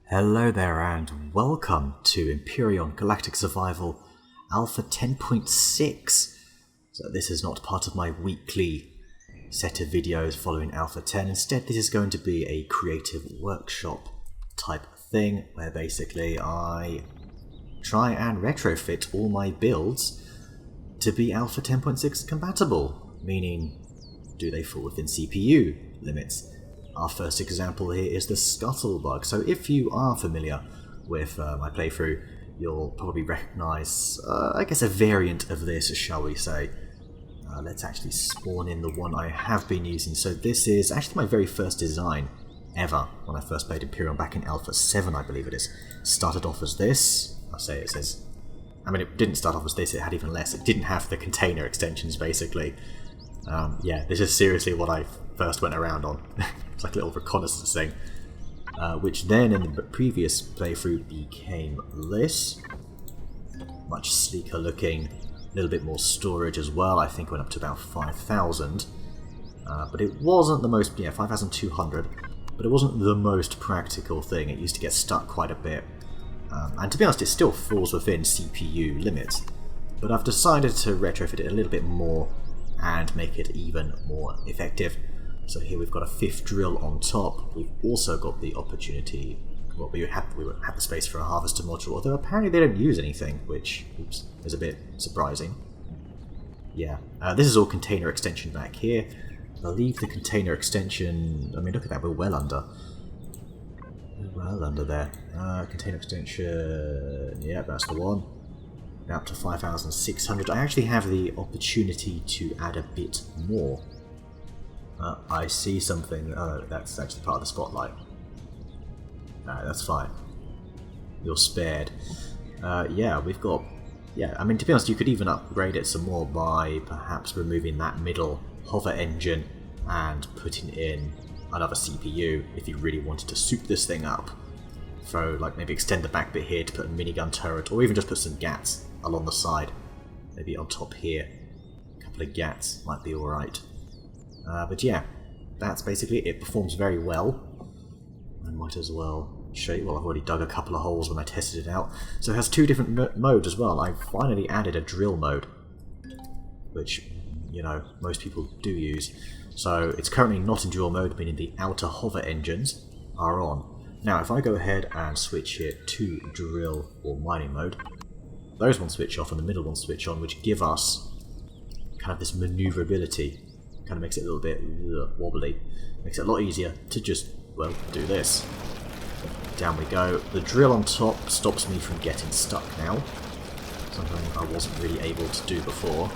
Hello there and welcome to Empyrion Galactic Survival Alpha 10.6. So this is not part of my weekly set of videos following Alpha 10. Instead, this is going to be a creative workshop type thing where basically I try and retrofit all my builds to be Alpha 10.6 compatible, meaning do they fall within CPU limits? Our first example here is the Scuttlebug. So if you are familiar with my playthrough, you'll probably recognise, I guess, a variant of this, shall we say. Let's actually spawn in the one I have been using. So this is actually my very first design ever when I first played Empyrion back in Alpha 7, I believe it is. Started off as this. It didn't start off as this, it had even less. It didn't have the container extensions, basically. Yeah, this is seriously what I first went around on. It's like a little reconnaissance thing. Which then in the previous playthrough became this. Much sleeker looking, a little bit more storage as well. I think it went up to about 5,000. But it wasn't the most, 5,200. But it wasn't the most practical thing. It used to get stuck quite a bit. And to be honest, it still falls within CPU limits. But I've decided to retrofit it a little bit more and make it even more effective. So here we've got a fifth drill on top. We've also got the opportunity, well, we have the space for a harvester module, although apparently they don't use anything, which is a bit surprising. Yeah, this is all container extension back here. I believe the container extension, look at that, we're well under. Well under there. Container extension, yeah, that's the one. Now up to 5,600. I actually have the opportunity to add a bit more. I see something. Oh, that's actually part of the spotlight. No, that's fine. You're spared. Yeah, we've got... Yeah, to be honest, you could even upgrade it some more by perhaps removing that middle hover engine and putting in another CPU if you really wanted to soup this thing up. So, maybe extend the back bit here to put a minigun turret, or even just put some GATs along the side. Maybe on top here. A couple of GATs might be alright. But yeah, that's basically it. It performs very well. I might as well show you. Well, I've already dug a couple of holes when I tested it out. So it has two different modes as well. I've finally added a drill mode, which, most people do use. So it's currently not in drill mode, meaning the outer hover engines are on. Now, if I go ahead and switch it to drill or mining mode, those ones switch off and the middle ones switch on, which give us kind of this maneuverability. Kind of makes it a little bit wobbly. Makes it a lot easier to just, well, do this. Down we go. The drill on top stops me from getting stuck now. Something I wasn't really able to do before.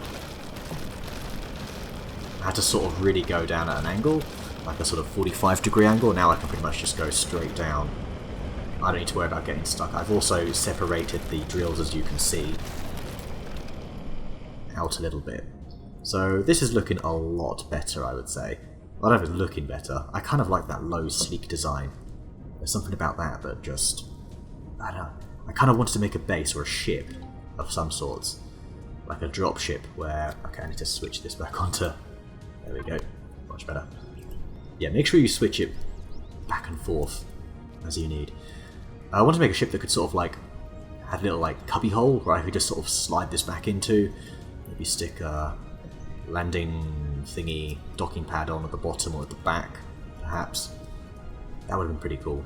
I had to sort of really go down at an angle, like a sort of 45-degree angle. Now I can pretty much just go straight down. I don't need to worry about getting stuck. I've also separated the drills, as you can see, out a little bit. So this is looking a lot better, I would say. I don't know if it's looking better. I kind of like that low, sleek design. There's something about that that just... I don't know. I kind of wanted to make a base or a ship of some sorts. Like a drop ship where... Okay, I need to switch this back onto... There we go. Much better. Yeah, make sure you switch it back and forth as you need. I want to make a ship that could sort of have a little cubby hole where I could just sort of slide this back into. Maybe stick a landing thingy docking pad on at the bottom or at the back, perhaps. That would have been pretty cool.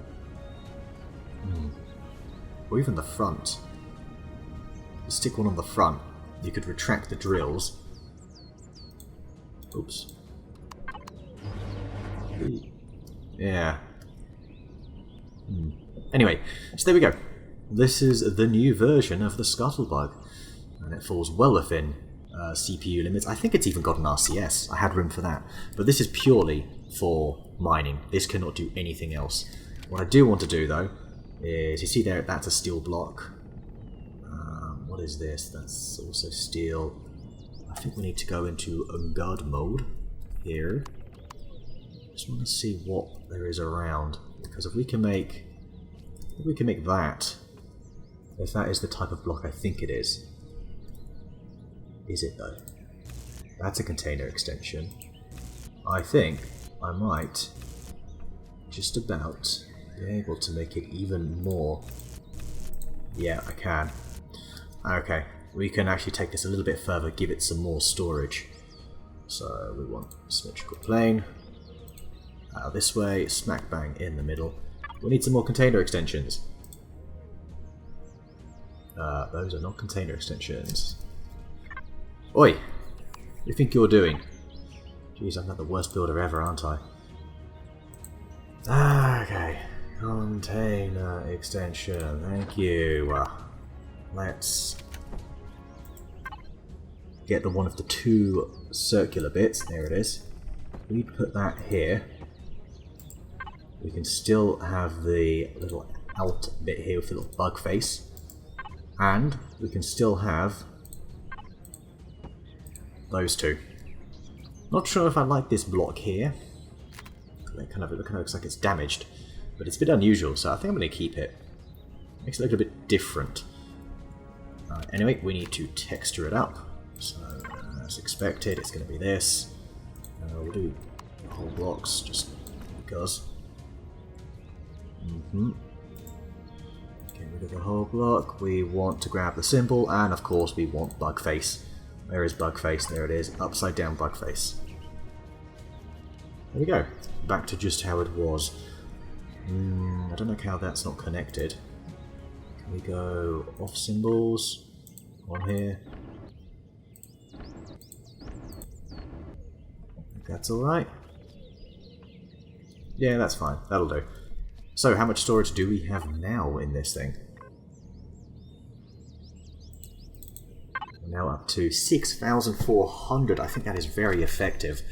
Or even the front. You stick one on the front, you could retract the drills. Oops. Yeah. Anyway, so there we go. This is the new version of the Scuttlebug, and it falls well within CPU limits. I think it's even got an RCS. I had room for that. But this is purely for mining. This cannot do anything else. What I do want to do, though, is... You see there, that's a steel block. What is this? That's also steel. I think we need to go into guard mode here. Just want to see what there is around. Because if we can make... that. If that is the type of block I think it is. Is it though? That's a container extension. I think I might just about be able to make it even more. Yeah, I can. Okay, we can actually take this a little bit further, give it some more storage. So we want symmetrical plane. Out this way, smack bang in the middle. We need some more container extensions. Those are not container extensions. Oi! What do you think you're doing? Jeez, I'm not the worst builder ever, aren't I? Okay. Container extension. Thank you. Let's get the one of the two circular bits. There it is. We put that here. We can still have the little out bit here with the little bug face. And we can still have those two. Not sure if I like this block here. It kind of looks like it's damaged, but it's a bit unusual, so I think I'm going to keep it. Makes it look a bit different. Anyway, we need to texture it up. So, as expected, it's going to be this. We'll do the whole blocks just because. Get rid of the whole block. We want to grab the symbol, and of course we want bug face. Where is bug face? There it is. Upside down bug face. There we go. Back to just how it was. I don't know how that's not connected. Can we go off symbols on here? That's alright. Yeah, that's fine. That'll do. So, how much storage do we have now in this thing? We're now up to 6,400. I think that is very effective.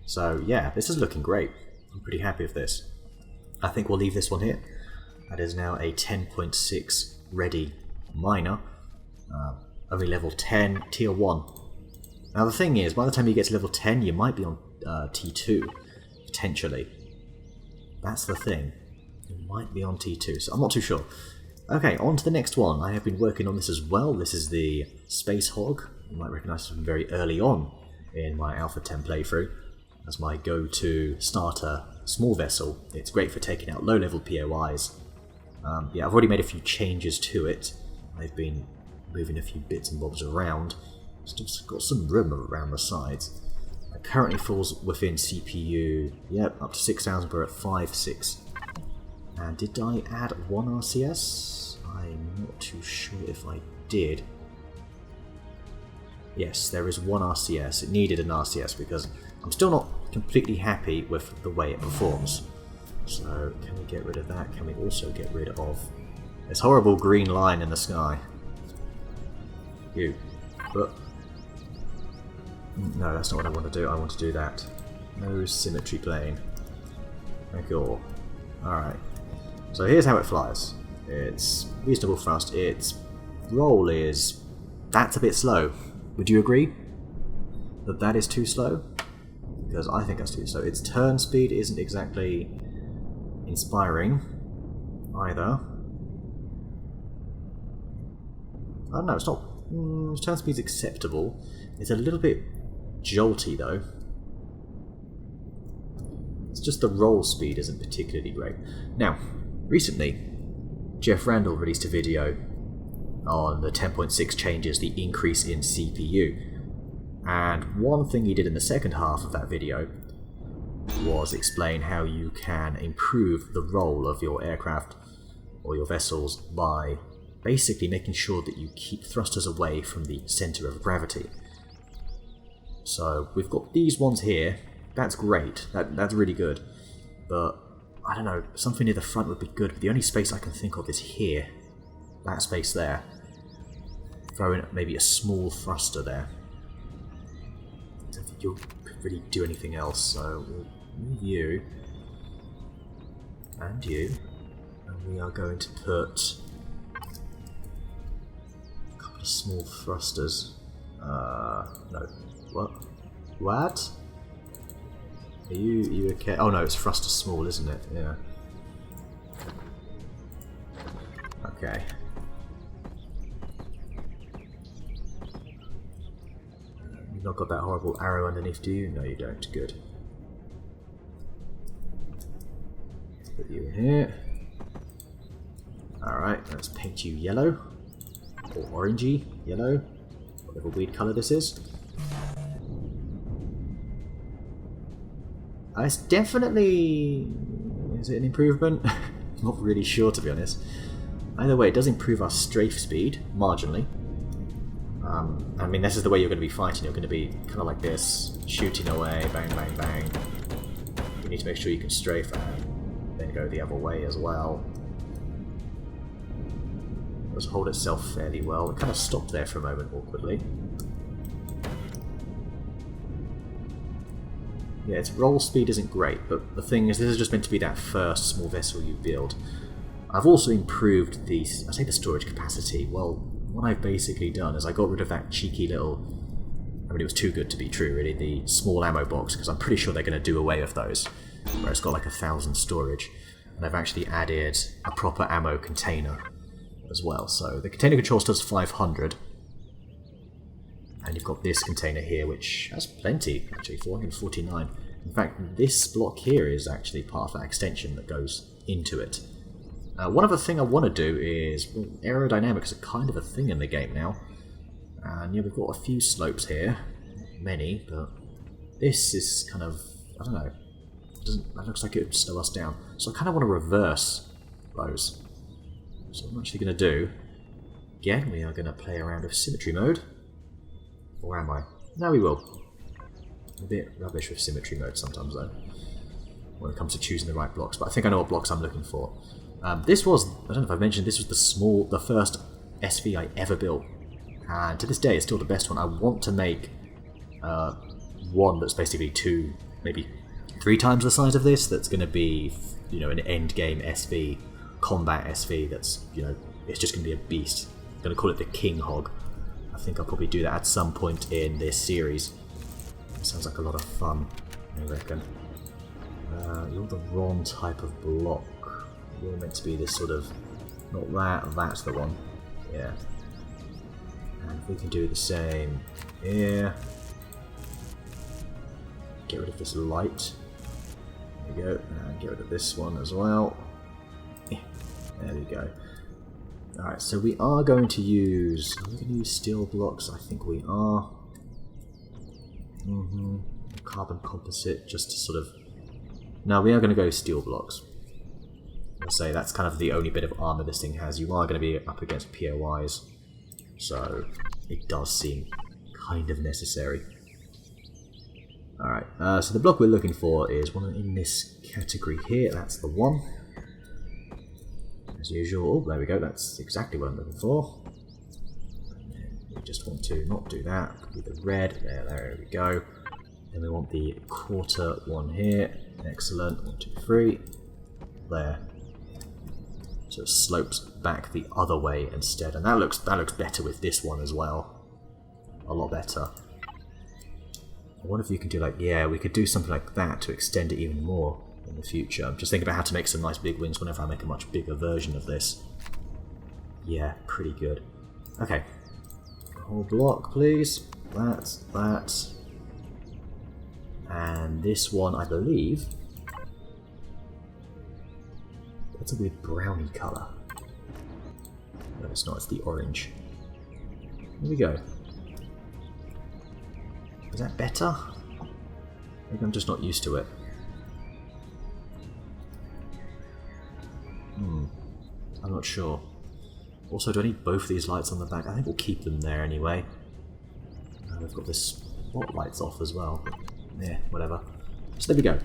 So, yeah, this is looking great. I'm pretty happy with this. I think we'll leave this one here. That is now a 10.6 ready miner. Only level 10, tier 1. Now the thing is, by the time you get to level 10, you might be on T2, potentially. That's the thing. You might be on T2, so I'm not too sure. Okay, on to the next one. I have been working on this as well. This is the Space Hog. You might recognise this from very early on in my Alpha 10 playthrough as my go-to starter small vessel. It's great for taking out low-level POIs. Yeah, I've already made a few changes to it. I've been moving a few bits and bobs around. Still got some room around the sides. It currently falls within CPU, yep, up to 6,000, we're at 5.6. And did I add one RCS? I'm not too sure if I did. Yes, there is one RCS. It needed an RCS because I'm still not completely happy with the way it performs. So, can we get rid of that? Can we also get rid of this horrible green line in the sky? You. But no, that's not what I want to do. I want to do that. No symmetry plane. Thank you all. Alright. So here's how it flies. It's reasonable thrust. Its roll is... that's a bit slow. Would you agree that that is too slow? Because I think that's too slow. Its turn speed isn't exactly inspiring either. I don't know, it's not... its turn speed's acceptable. It's a little bit jolty though. It's just the roll speed isn't particularly great. Now, recently, Jeff Randall released a video on the 10.6 changes, the increase in CPU. And one thing he did in the second half of that video was explain how you can improve the roll of your aircraft or your vessels by basically making sure that you keep thrusters away from the center of gravity. So we've got these ones here. That's great. That's really good. But I don't know, something near the front would be good, but the only space I can think of is here. That space there. Throw in maybe a small thruster there. I don't think you'll really do anything else, so we'll move you. And you. And we are going to put a couple of small thrusters. No. What? What? Are you okay? Oh no, it's thruster small, isn't it? Yeah. Okay. You've not got that horrible arrow underneath, do you? No, you don't. Good. Put you in here. Alright, let's paint you yellow. Or orangey, yellow. Whatever weird colour this is. It's definitely... Is it an improvement? I'm not really sure, to be honest. Either way, it does improve our strafe speed, marginally. I mean, this is the way you're going to be fighting. You're going to be kind of like this, shooting away, bang, bang, bang. You need to make sure you can strafe and then go the other way as well. It does hold itself fairly well. It kind of stopped there for a moment, awkwardly. Yeah, its roll speed isn't great, but the thing is, this is just meant to be that first small vessel you build. I've also improved the, I say the storage capacity. Well, what I've basically done is I got rid of that cheeky little, I mean it was too good to be true really, the small ammo box, because I'm pretty sure they're going to do away with those, where it's got like 1,000 storage. And I've actually added a proper ammo container as well. So the container controls does 500. And you've got this container here, which has plenty, actually, 449. In fact, this block here is actually part of that extension that goes into it. One other thing I want to do is, well, aerodynamics are kind of a thing in the game now. And yeah, we've got a few slopes here. Not many, but this is kind of, I don't know, that looks like it would slow us down. So I kind of want to reverse those. So what I'm actually going to do, again, we are going to play around with symmetry mode. Or am I? No, we will. A bit rubbish with symmetry mode sometimes, though, when it comes to choosing the right blocks. But I think I know what blocks I'm looking for. This was, I don't know if I've mentioned, this was the first SV I ever built. And to this day, it's still the best one. I want to make one that's basically 2, maybe 3 times the size of this. That's going to be, you know, an end game SV, combat SV. That's, you know, it's just going to be a beast. I'm going to call it the King Hog. I think I'll probably do that at some point in this series. It sounds like a lot of fun, I reckon. You're the wrong type of block. You're meant to be this sort of... Not that, that's the one. Yeah. And if we can do the same here... Get rid of this light. There we go. And get rid of this one as well. Yeah. There we go. Alright, so we are going to use... Are we going to use steel blocks? I think we are. Carbon composite, just to sort of... No, we are going to go steel blocks. I'll say that's kind of the only bit of armor this thing has. You are going to be up against POIs, so it does seem kind of necessary. Alright, so the block we're looking for is one in this category here. That's the one. As usual. Oh, there we go. That's exactly what I'm looking for. And then we just want to not do that. With the red. There we go. Then we want the quarter one here. Excellent. 1, 2, 3. There. So it slopes back the other way instead, and that looks better with this one as well. A lot better. I wonder if you can do like, yeah, we could do something like that to extend it even more in the future. I'm just thinking about how to make some nice big wings whenever I make a much bigger version of this. Yeah, pretty good. Okay. Whole block, please. That's that. And this one, I believe... That's a weird browny colour. No, it's not, it's the orange. Here we go. Is that better? Maybe I'm just not used to it. I'm not sure. Also, do I need both these lights on the back? I think we'll keep them there anyway. We've got the spotlights off as well. Yeah, whatever. So there we go.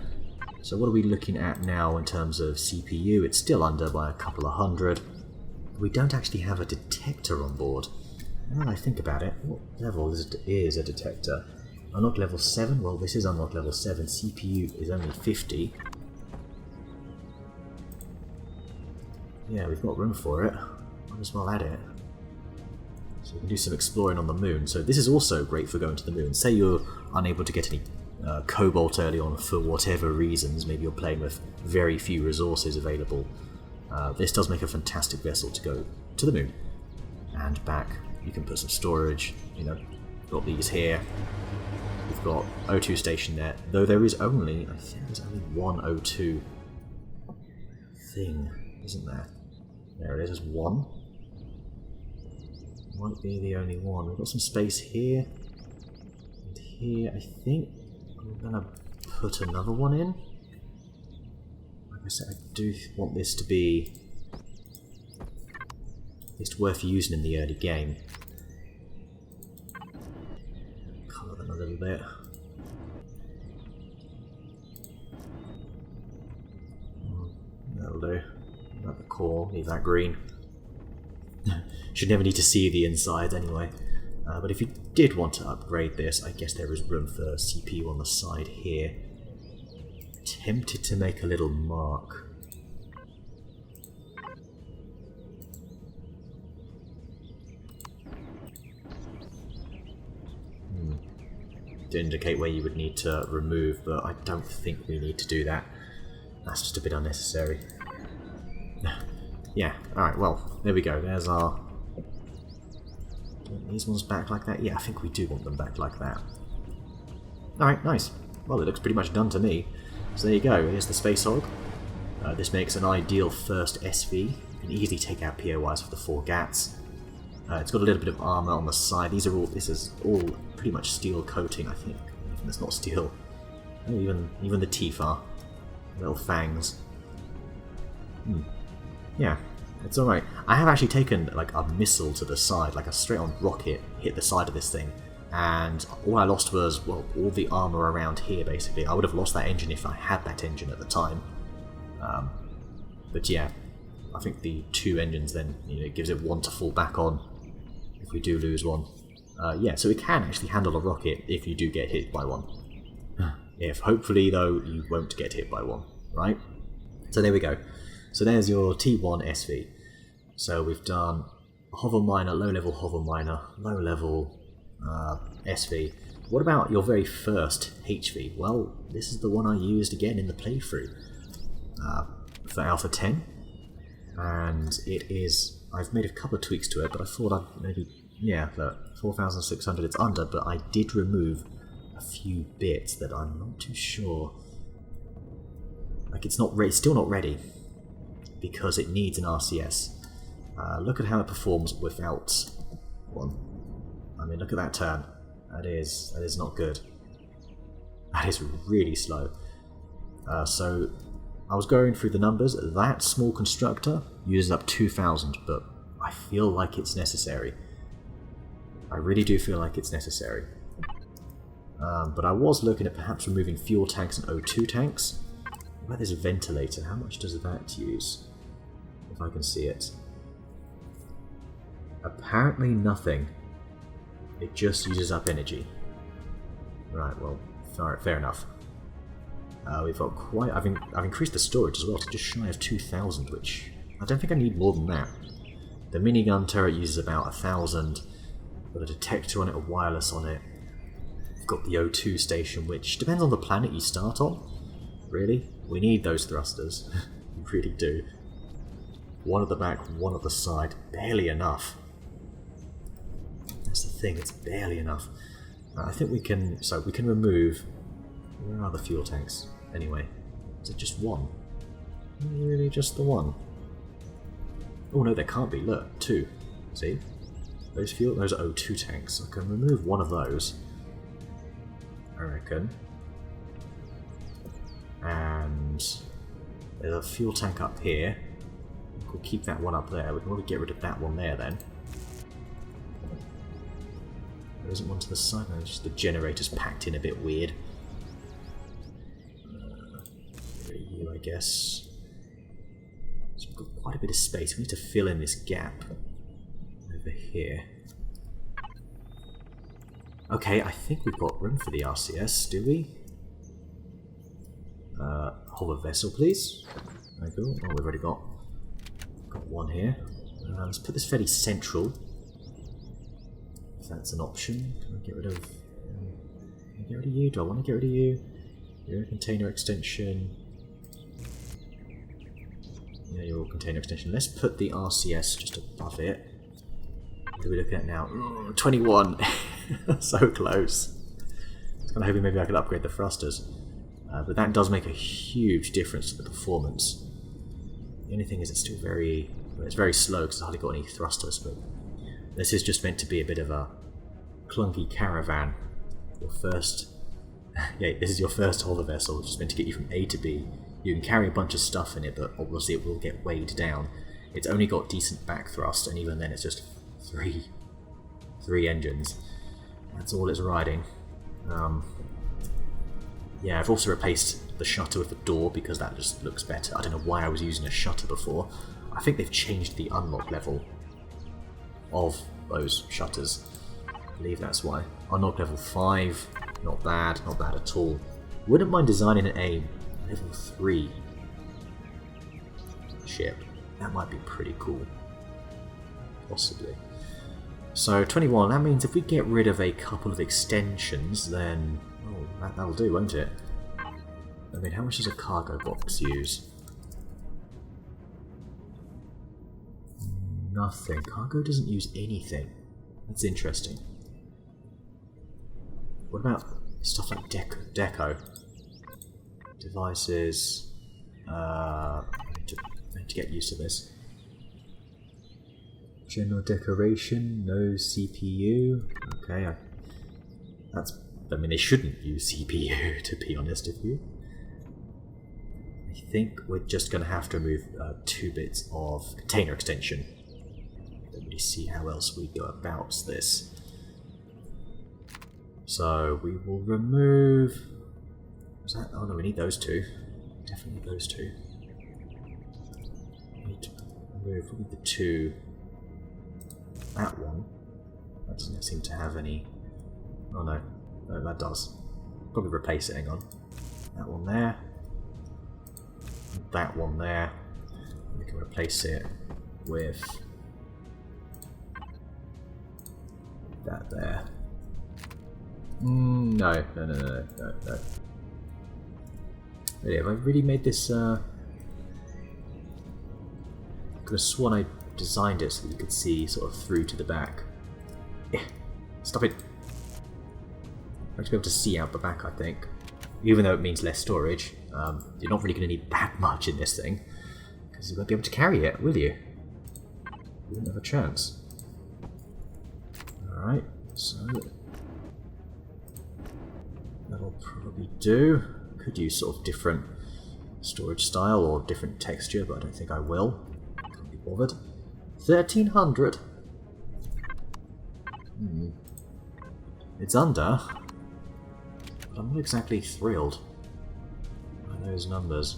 So what are we looking at now in terms of CPU? It's still under by a couple of hundred. We don't actually have a detector on board. Now that I think about it, what level is a detector? Unlock level 7? Well, this is unlock level 7. CPU is only 50. Yeah, we've got room for it. Might as well add it. So we can do some exploring on the moon. So this is also great for going to the moon. Say you're unable to get any cobalt early on for whatever reasons. Maybe you're playing with very few resources available. This does make a fantastic vessel to go to the moon and back. You can put some storage, you know, got these here. We've got O2 station there, though there is only, I think there's only one O2 thing, isn't there? There it is, there's one. Might be the only one. We've got some space here. And here, I think I'm gonna put another one in. Like I said, I do want this to be at least worth using in the early game. Colour them a little bit. That'll do. About the core, leave that green. Should never need to see the inside anyway. But if you did want to upgrade this, I guess there is room for CPU on the side here. Tempted to make a little mark. To indicate where you would need to remove, but I don't think we need to do that. That's just a bit unnecessary. Yeah, alright, well, there we go. There's our... These ones back like that? Yeah, I think we do want them back like that. Alright, nice. Well, it looks pretty much done to me. So there you go, here's the Space Hog. This makes an ideal first SV. You can easily take out POIs for the 4 GATs. It's got a little bit of armour on the side. This is all pretty much steel coating, I think. Even it's not steel. Oh, even the teeth are. Little fangs. Yeah, it's alright. I have actually taken like a missile to the side, like a straight-on rocket hit the side of this thing, and all I lost was, well, all the armour around here, basically. I would have lost that engine if I had that engine at the time. But yeah, I think the 2 engines then, it gives it one to fall back on if we do lose one. Yeah, so it can actually handle a rocket if you do get hit by one. If hopefully, though, you won't get hit by one, right? So there we go. So there's your T1 SV. So we've done hover miner, low-level hover miner, low-level SV. What about your very first HV? Well, this is the one I used again in the playthrough for Alpha 10. And it is... I've made a couple of tweaks to it, but I thought I'd maybe... Yeah, look, 4,600 it's under, but I did remove a few bits that I'm not too sure. Like, it's still not ready, because it needs an RCS. Look at how it performs without one. I mean, look at that turn. That is not good. That is really slow. So, I was going through the numbers. That small constructor uses up 2,000, but I feel like it's necessary. I really do feel like it's necessary. But I was looking at perhaps removing fuel tanks and O2 tanks. What about this ventilator? How much does that use? If I can see it. Apparently nothing. It just uses up energy. Right, well, fair enough. We've got quite... I've increased the storage as well to just shy of 2,000, which I don't think I need more than that. The minigun turret uses about 1,000. Got a detector on it, a wireless on it. We've got the O2 station, which depends on the planet you start on. Really? We need those thrusters. We really do. One at the back, one at the side. Barely enough. That's the thing, it's barely enough. I think we can... So, we can remove... Where are the fuel tanks? Anyway. Is it just one? Really just the one? Oh no, there can't be. Look, 2. See? Those are O2 tanks. I can remove one of those. I reckon. And there's a fuel tank up here. We'll keep that one up there. We can probably get rid of that one there then. There isn't one to the side. No, just the generator's packed in a bit weird. You, I guess. So we've got quite a bit of space. We need to fill in this gap over here. Okay, I think we've got room for the RCS, do we? Hover vessel, please. There we go. Oh, we've already got one here. Let's put this fairly central, if that's an option. Can I get rid of... Can I get rid of you? Do I want to get rid of you? You're a container extension. Yeah, you're a container extension. Let's put the RCS just above it. What are we looking at now? 21! So close. I was kind of hoping maybe I could upgrade the thrusters. But that does make a huge difference to the performance. The only thing is it's still very... Well, it's very slow because it's hardly got any thrusters, but this is just meant to be a bit of a clunky caravan. Your first... yeah, this is your first hover vessel, which is meant to get you from A to B. You can carry a bunch of stuff in it, but obviously it will get weighed down. It's only got decent back thrust, and even then it's just three engines. That's all it's riding. Yeah, I've also replaced the shutter with a door because that just looks better. I don't know why I was using a shutter before. I think they've changed the unlock level of those shutters. I believe that's why. Unlock level 5, not bad at all. Wouldn't mind designing a level 3 ship. That might be pretty cool. Possibly. So 21, that means if we get rid of a couple of extensions, then... Oh, that'll do, won't it? I mean, how much does a cargo box use? Nothing. Cargo doesn't use anything. That's interesting. What about stuff like deco? Devices... I need to get used to this. General decoration, no CPU. Okay, I mean, they shouldn't use CPU, to be honest with you. I think we're just going to have to remove 2 bits of container extension. Don't really see how else we go about this. So we will remove... Was that? Oh no, we need those 2. Definitely those 2. We need to remove probably the 2. That one. That doesn't seem to have any... Oh no. No, that does. Probably replace it, hang on. That one there. That one there. We can replace it with that there. No. Really, have I really made this... I could have sworn I designed it so that you could see sort of through to the back. Stop it! I have to be able to see out the back, I think. Even though it means less storage, you're not really going to need that much in this thing. Because you won't be able to carry it, will you? You won't have a chance. Alright, so... That'll probably do. Could use sort of different storage style or different texture, but I don't think I will. Can't be bothered. 1300? It's under... I'm not exactly thrilled by those numbers,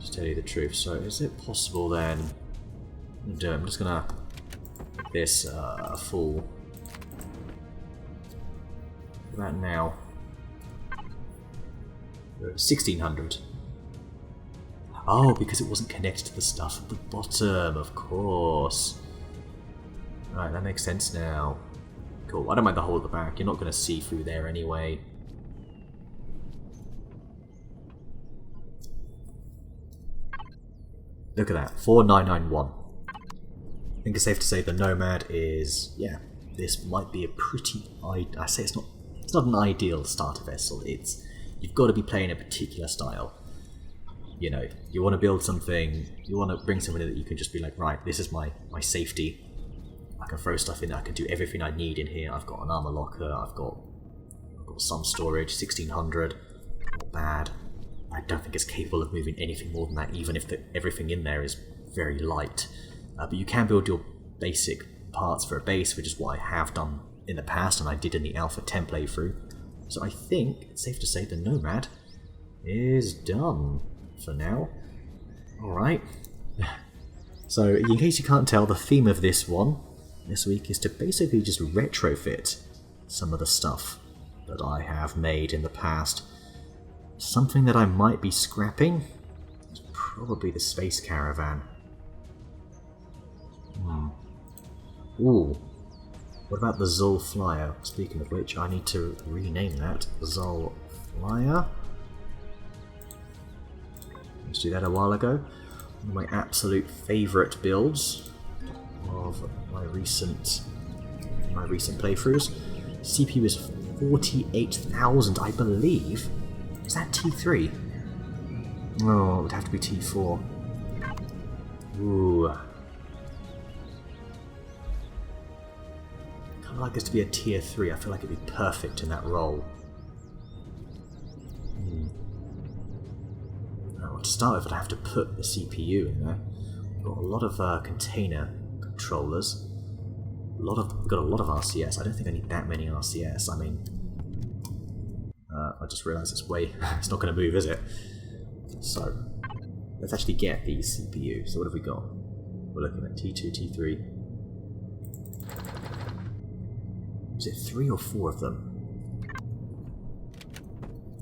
to tell you the truth. So is it possible then... I'm just going to make this full... About now. 1600. Oh, because it wasn't connected to the stuff at the bottom, of course. Right, that makes sense now. Cool, I don't mind the hole at the back. You're not going to see through there anyway. Look at that, 4991. I think it's safe to say the Nomad is, yeah, this might be a pretty, I say it's not an ideal starter vessel. It's, you've got to be playing a particular style. You know, you want to build something, you want to bring something that you can just be like, right, this is my safety. I can throw stuff in there, I can do everything I need in here. I've got an armor locker, I've got some storage, 1600, not bad. I don't think it's capable of moving anything more than that, even if everything in there is very light. But you can build your basic parts for a base, which is what I have done in the past, and I did in the Alpha 10 playthrough. So I think it's safe to say the Nomad is done for now. Alright. So, in case you can't tell, the theme of this week, is to basically just retrofit some of the stuff that I have made in the past. Something that I might be scrapping is probably the space caravan. Ooh. What about the Zol Flyer? Speaking of which, I need to rename that Zol Flyer. I used to do that a while ago. One of my absolute favourite builds of my recent playthroughs. CPU is 48,000, I believe. Is that T3? Oh, it would have to be T4. Ooh. Kind of like this to be a tier 3. I feel like it'd be perfect in that role. Now, to start with, I'd have to put the CPU in there. We've got a lot of container controllers. We've got a lot of RCS. I don't think I need that many RCS. I mean, I just realised it's not going to move, is it? So, let's actually get the CPU. So what have we got? We're looking at T2, T3. Is it 3 or 4 of them?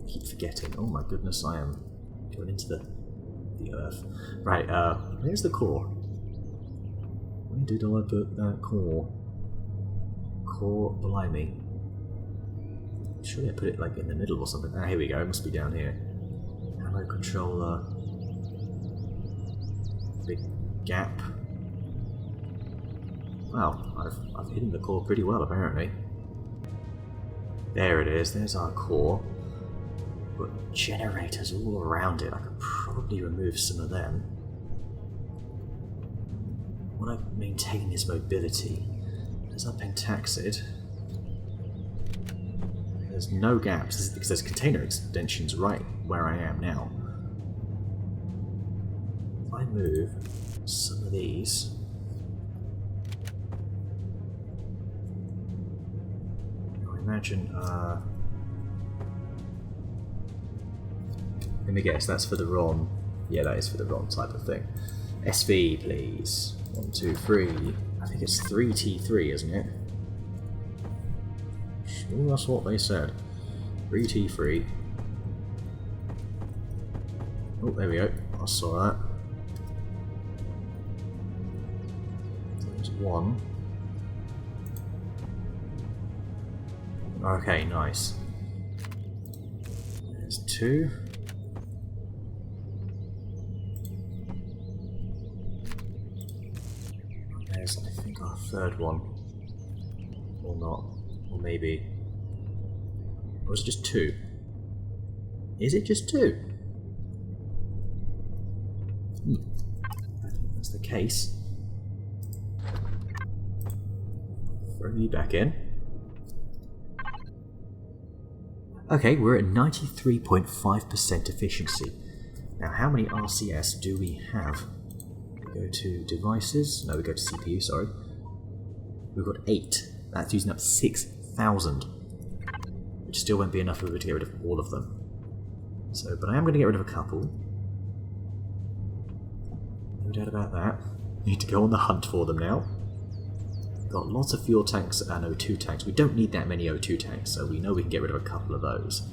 I keep forgetting. Oh my goodness, I am going into the earth. Right, where's the core? Where did I put that core? Core, blimey. Surely I put it like in the middle or something. Ah, here we go. It must be down here. Hello, controller. Big gap. Wow, I've hidden the core pretty well apparently. There it is. There's our core. But generators all around it. I could probably remove some of them. Will I maintain this mobility? There's our pentaxid. There's no gaps because there's container extensions right where I am now. If I move some of these, I imagine. Let me guess. That's for the ROM. Yeah, that is for the ROM type of thing. SV, please. 1, 2, 3. I think it's 3T3, isn't it? Sure, that's what they said. 3T3. Oh, there we go. I saw that. There's 1. Okay, nice. There's 2. There's, I think, our 3rd one. Or not. Or maybe. Or is it just 2? Is it just 2? I think that's the case. Throw me back in. Okay, we're at 93.5% efficiency. Now, how many RCS do we have? We go to devices. No, we go to CPU, sorry. We've got 8. That's using up 6,000. Which still won't be enough for us to get rid of all of them. So, but I am going to get rid of a couple. No doubt about that. Need to go on the hunt for them now. Got lots of fuel tanks and O2 tanks. We don't need that many O2 tanks, so we know we can get rid of a couple of those.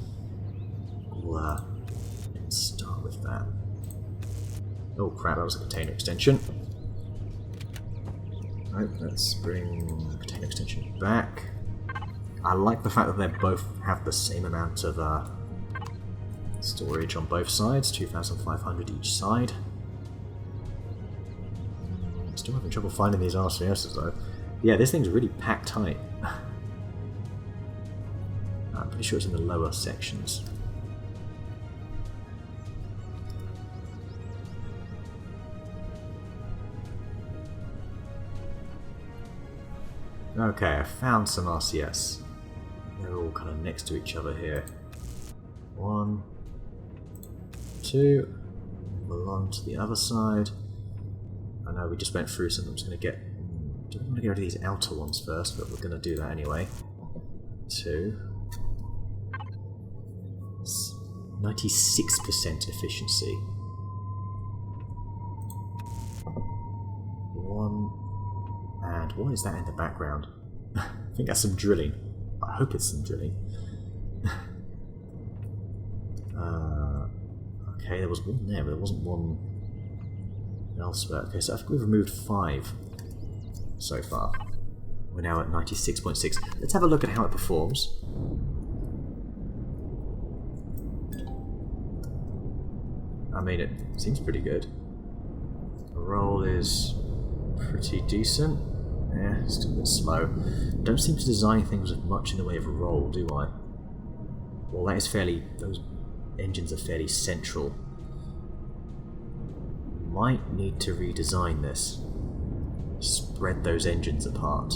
Let's start with that. Oh crap, that was a container extension. Right, let's bring the container extension back. I like the fact that they both have the same amount of storage on both sides, 2,500 each side. Still having trouble finding these RCSs though. Yeah, this thing's really packed tight. I'm pretty sure it's in the lower sections. Okay, I found some RCS. They're all kind of next to each other here. 1, 2, move along to the other side. I know we just went through some. I'm just going to get. Do we want to get rid of these outer ones first? But we're going to do that anyway. 2. 96% efficiency. 1. And what is that in the background? I think that's some drilling. I hope it's some drilling. Okay, there was one there, but there wasn't one elsewhere. Okay, so I think we've removed 5 so far. We're now at 96.6. Let's have a look at how it performs. I mean, it seems pretty good. The roll is pretty decent. Yeah, still a bit slow. Don't seem to design things with much in the way of a roll, do I? Well, that is fairly... those engines are fairly central. might need to redesign this. Spread those engines apart.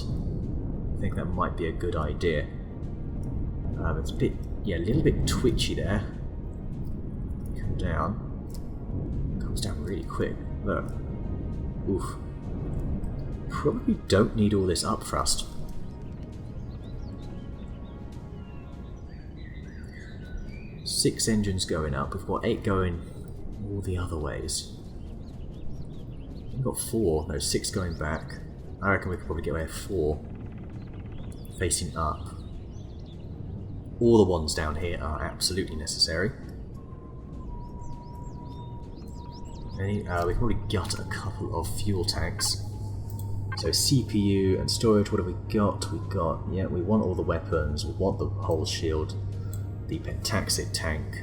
I think that might be a good idea. It's a bit, yeah, a little bit twitchy there. Come down. Comes down really quick. Look. Oof. Probably don't need all this up thrust. Six engines going up. We've got 8 going all the other ways. We've got 4. No, 6 going back. I reckon we could probably get away with 4 facing up. All the ones down here are absolutely necessary. We can probably gut a couple of fuel tanks. So CPU and storage, what have we got? Yeah, we want all the weapons, we want the hull shield, the pentaxid tank.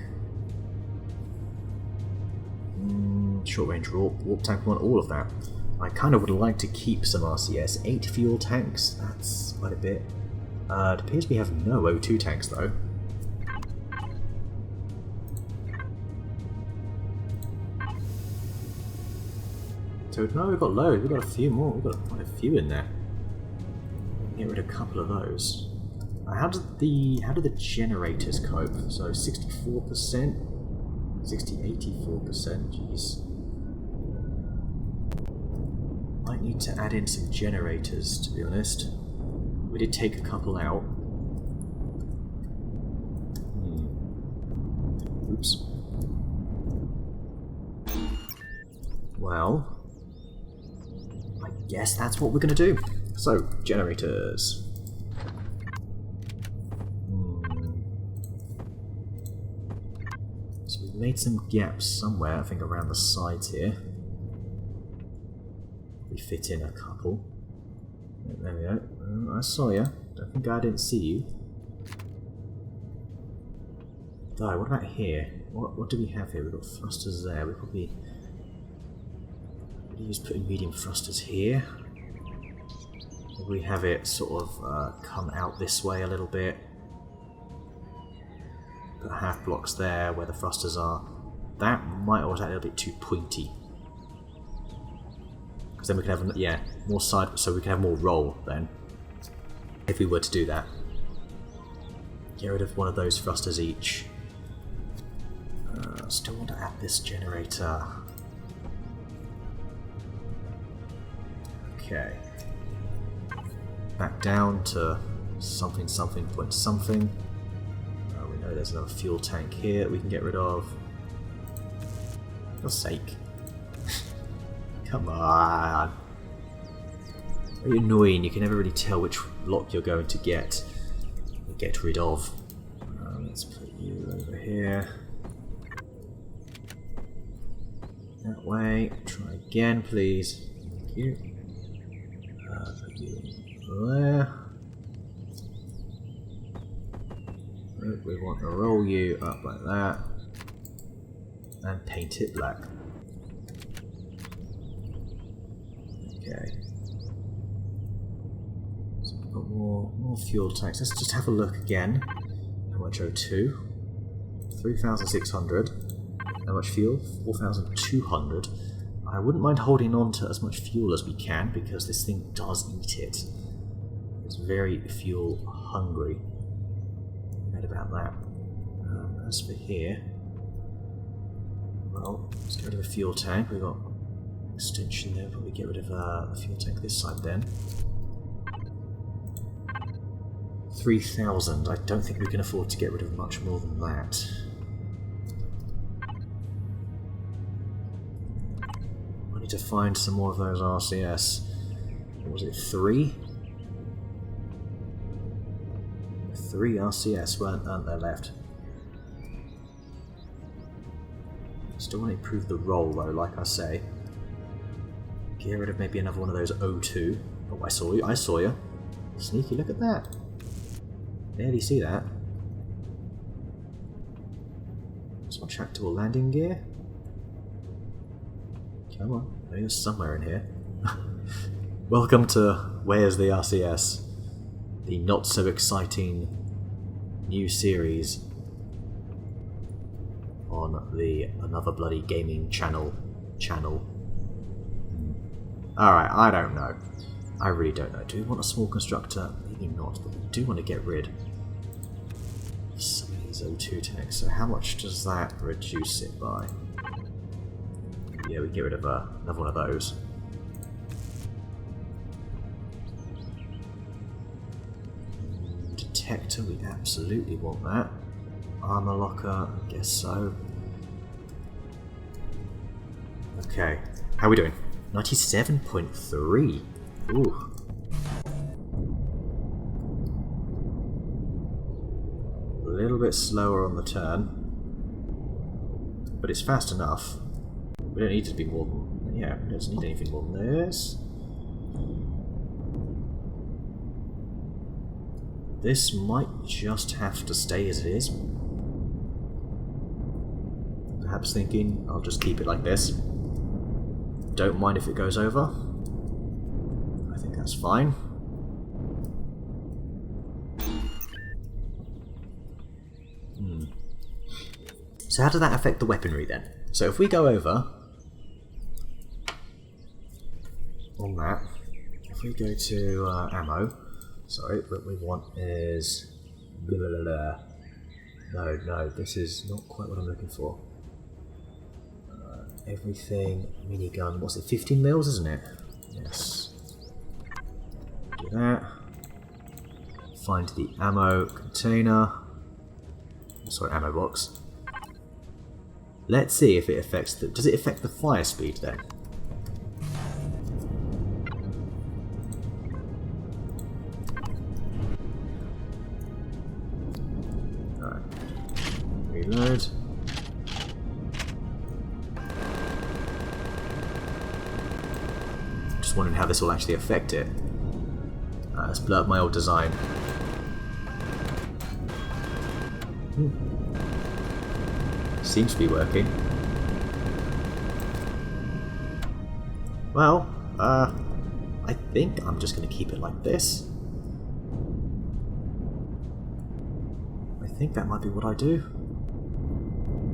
Short range warp tank, we want all of that. I kind of would like to keep some RCS. 8 fuel tanks, that's quite a bit. It appears we have no O2 tanks though. So no, we've got loads, we've got a few more, we've got quite a few in there. Get rid of a couple of those. How do the generators cope? So 64%? 84%, jeez. Might need to add in some generators, to be honest. We did take a couple out. Oops. Well, I guess that's what we're going to do. So, generators. So we've made some gaps somewhere, I think around the sides here. We fit in a couple. There we go. I saw you. I think I didn't see you. Though, what about here? What do we have here? We've got thrusters there. We probably use putting medium thrusters here. We have it sort of come out this way a little bit. Put half blocks there where the thrusters are. That might also be a little bit too pointy. Because then we can have, yeah, more side, so we can have more roll then. If we were to do that. Get rid of one of those thrusters each. Still want to add this generator. Okay. Back down to something point something. We know there's another fuel tank here that we can get rid of. For God's sake. Come on. Very annoying, you can never really tell which block you're going to get rid of. Let's put you over here. That way. Try again, please. Thank you. Put you there. We want to roll you up like that. And paint it black. Okay. So we've got more fuel tanks. Let's just have a look again. How much O2? 3,600. How much fuel? 4,200. I wouldn't mind holding on to as much fuel as we can because this thing does eat it. It's very fuel hungry. Forget about that. As for here, well, let's get rid of a fuel tank. We've got extension there. Probably get rid of the fuel tank this side then. 3,000. I don't think we can afford to get rid of much more than that. I need to find some more of those RCS. What was it, 3? 3 RCS aren't there left? Still want to improve the roll though, like I say. Get rid of maybe another one of those O2. Oh, I saw you, I saw you. Sneaky, look at that. Barely see that. Some retractable landing gear. Come on, I know you're somewhere in here. Welcome to Where's the RCS? The not so exciting new series on the Another Bloody Gaming channel. Alright, I don't know. I really don't know. Do we want a small constructor? Maybe not, but we do want to get rid of some of these O2 tanks. So how much does that reduce it by? Yeah, we can get rid of another one of those. Detector, we absolutely want that. Armor locker, I guess so. Okay, how are we doing? 97.3. Ooh. A little bit slower on the turn, but it's fast enough. We don't need to be more than... yeah, we don't need anything more than this. This might just have to stay as it is. Perhaps thinking I'll just keep it like this. Don't mind if it goes over. I think that's fine. So how does that affect the weaponry then? So if we go over on that, if we go to ammo, sorry, what we want is blah, blah, blah, blah. No, this is not quite what I'm looking for. Everything, minigun, what's it, 15 mils, isn't it? Yes. Do that. Find the ammo container. Sorry, ammo box. Let's see if it affects the... does it affect the fire speed then? Alright. Reload. Just wondering how this will actually affect it. Let's blow up my old design. Seems to be working. Well, I think I'm just going to keep it like this. I think that might be what I do.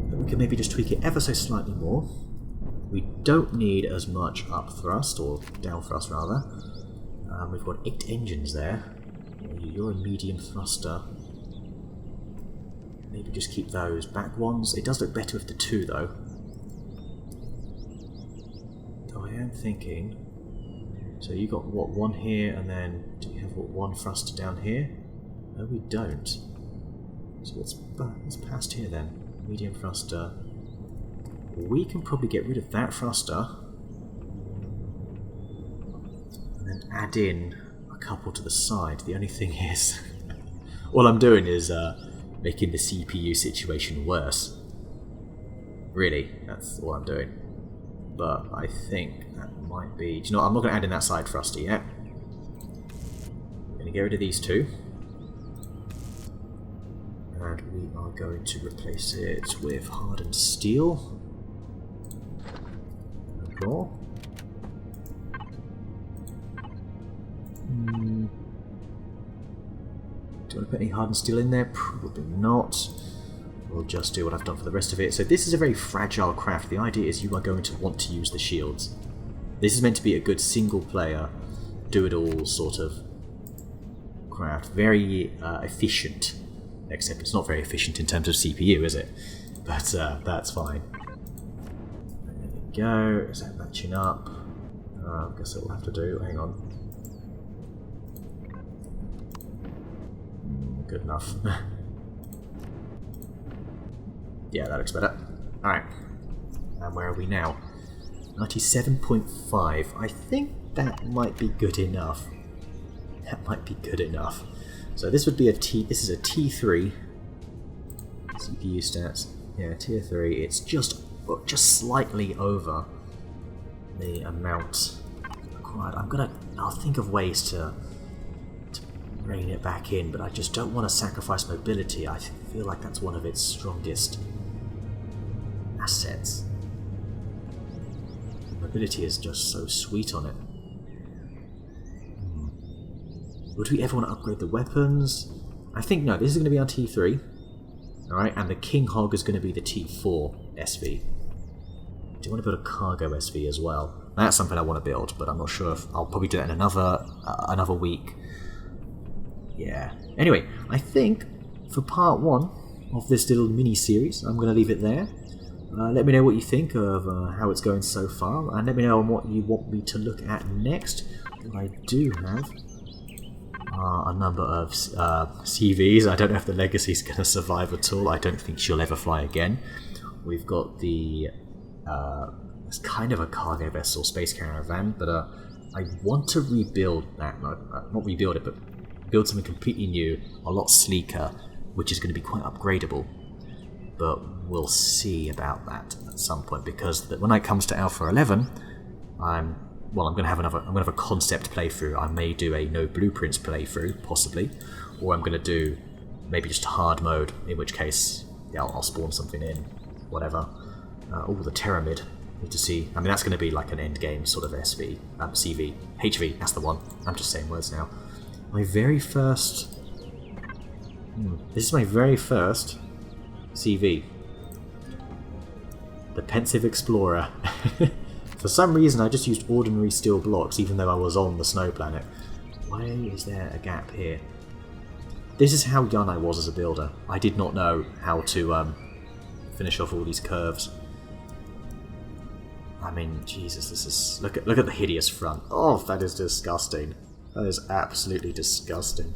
But we can maybe just tweak it ever so slightly more. We don't need as much up thrust, or down thrust rather. We've got 8 engines there. You're a medium thruster. Maybe just keep those back ones. It does look better with the 2 though. So I am thinking... so you got what, 1 here, and then do you have what, 1 thruster down here? No, we don't. So what's past here then? Medium thruster. We can probably get rid of that thruster and then add in a couple to the side. The only thing is, all I'm doing is making the CPU situation worse. Really, that's all I'm doing. But I think that might be... do you know what? I'm not going to add in that side thruster yet. I'm going to get rid of these 2. And we are going to replace it with hardened steel. More. Do you want to put any hardened steel in there? Probably not. We'll just do what I've done for the rest of it. So this is a very fragile craft. The idea is you are going to want to use the shields. This is meant to be a good single player, do-it-all sort of craft. Very efficient. Except it's not very efficient in terms of CPU, is it? But that's fine. There we go. Is that matching up? I guess it will have to do. Hang on. Good enough. Yeah, that looks better. Alright. And where are we now? 97.5. I think that might be good enough. That might be good enough. So this would be a T... this is a T3. CPU stats. Yeah, tier 3. It's just slightly over the amount required. I'll think of ways to rein it back in, but I just don't want to sacrifice mobility. I feel like that's one of its strongest assets. Mobility is just so sweet on it. Would we ever want to upgrade the weapons? I think no, this is going to be our T3. Alright, and the King Hog is going to be the T4 SV. Do you want to build a cargo SV as well? That's something I want to build, but I'm not sure if I'll probably do that in another week. Yeah. Anyway, I think for part 1 of this little mini-series, I'm going to leave it there. Let me know what you think of how it's going so far, and let me know on what you want me to look at next. I do have a number of CVs. I don't know if the Legacy's going to survive at all. I don't think she'll ever fly again. We've got the... it's kind of a cargo vessel, space caravan, but I want to rebuild that. Not rebuild it, but build something completely new, a lot sleeker, which is going to be quite upgradable. But we'll see about that at some point, because when it comes to Alpha 11, I'm going to have a concept playthrough. I may do a no blueprints playthrough, possibly, or I'm going to do maybe just hard mode, in which case, yeah, I'll spawn something in, whatever. The Pyramid. Need to see. I mean, that's going to be like an end game sort of SV, CV, HV. That's the one. I'm just saying words now. My very first. This is my very first CV. The Pensive Explorer. For some reason, I just used ordinary steel blocks, even though I was on the snow planet. Why is there a gap here? This is how young I was as a builder. I did not know how to finish off all these curves. I mean, Jesus, this is... Look at the hideous front. Oh, that is disgusting. That is absolutely disgusting.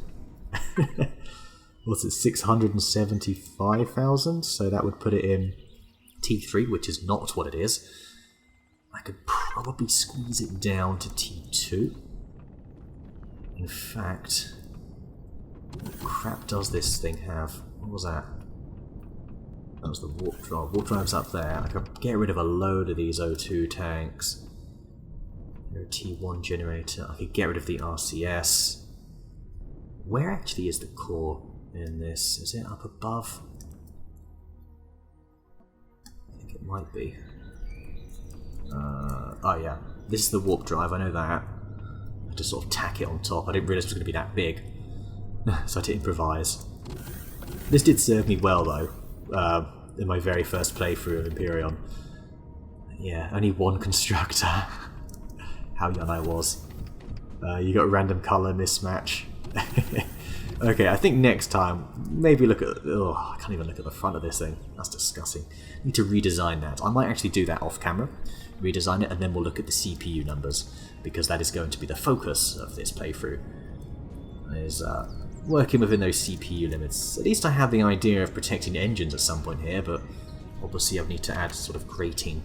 What's it, 675,000? So that would put it in T3, which is not what it is. I could probably squeeze it down to T2. In fact, what crap does this thing have? What was that? That was the warp drive. Warp drive's up there. I could get rid of a load of these O2 tanks. A T1 generator. I could get rid of the RCS. Where actually is the core in this? Is it up above? I think it might be. Oh yeah. This is the warp drive, I know that. I just sort of tack it on top. I didn't realise it was going to be that big. So I had to improvise. This did serve me well though. In my very first playthrough of Empyrion. Yeah, only one constructor. How young I was. You got a random colour mismatch. Okay, I think next time, maybe look at... Oh, I can't even look at the front of this thing. That's disgusting. Need to redesign that. I might actually do that off camera. Redesign it, and then we'll look at the CPU numbers, because that is going to be the focus of this playthrough. Is working within those CPU limits. At least I have the idea of protecting engines at some point here, but obviously I need to add sort of grating.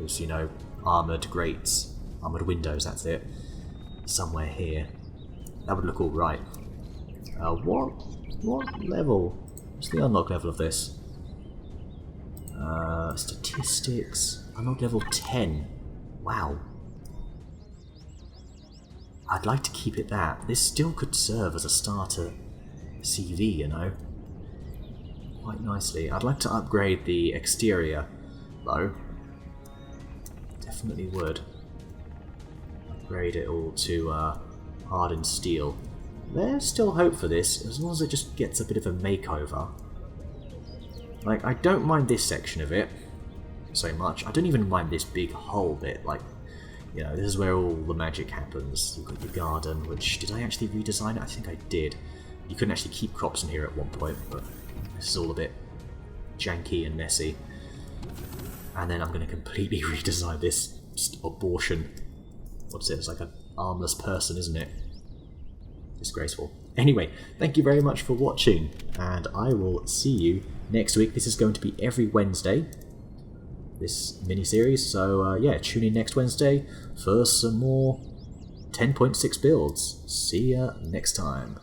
Those, you know, armoured grates. Armoured windows, that's it. Somewhere here. That would look alright. What level? What's the unlock level of this? Statistics. Unlock level 10. Wow. I'd like to keep it that. This still could serve as a starter CV, you know. Quite nicely. I'd like to upgrade the exterior, though. Definitely would. Upgrade it all to hardened steel. There's still hope for this, as long as it just gets a bit of a makeover. Like, I don't mind this section of it so much. I don't even mind this big whole bit, like, you know, this is where all the magic happens. You've got your garden, which... Did I actually redesign it? I think I did. You couldn't actually keep crops in here at one point, but this is all a bit janky and messy. And then I'm going to completely redesign this abortion. What's it? It's like an armless person, isn't it? Disgraceful. Anyway, thank you very much for watching, and I will see you next week. This is going to be every Wednesday, this mini-series, so yeah, tune in next Wednesday for some more 10.6 builds. See ya next time.